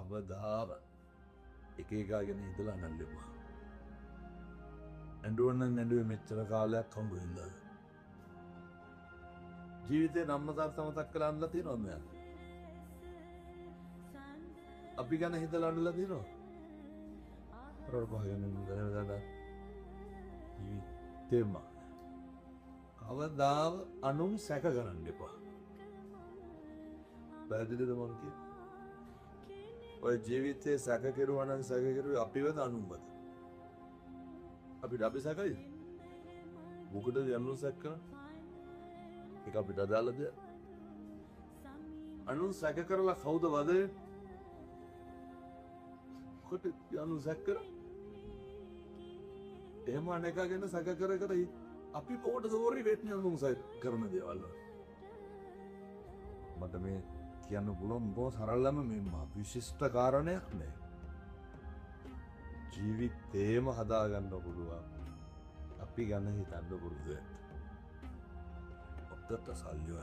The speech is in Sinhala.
කවදාව එක එකාගෙන හිතලා අඬන්න එපා. ඇඬුවනම් ඇඬුවේ මෙච්චර කාලයක් හම්බ වෙලා. ජීවිතේ අම්මා තාත්තා මතක් කරලා අඬලා තියෙනවද මෙයා? අපි ගැන හිතලා අඬලා තියෙනවද? රොල්පහගෙන ඉඳලා ජීවිතේම කවදාව අනුන් සැක කරන්න එපා. පැහැදිලිද මං කියන්නේ? ඔය ජීවිතේ සැක කෙරුවා නම් සැක කෙරුවේ අපිවද අනුන්වද? අපිට අපි සැකයිද? මොකටද අනුන් සැක කරන්නේ? ඒක අපිට අදාළ දෙයක්. අනුන් සැක කරලා කවුද වදේ? කොට අනුන් සැක කර? එහෙම අනේක ගැන සැක කර අපි මොකටද සෝරි වෙන්නේ අනුන් සැක කරන දේවල් වල? මට මේ කියන්න පුළුවන් බොහොම සරලම මේ විශිෂ්ට කාරණයක් නේ. ජීවිතේම හදාගන්න පුළුවන්. අපි ගැන හිතන්න පුරුදු වෙන්න. ඔක්කොත් සල්ලි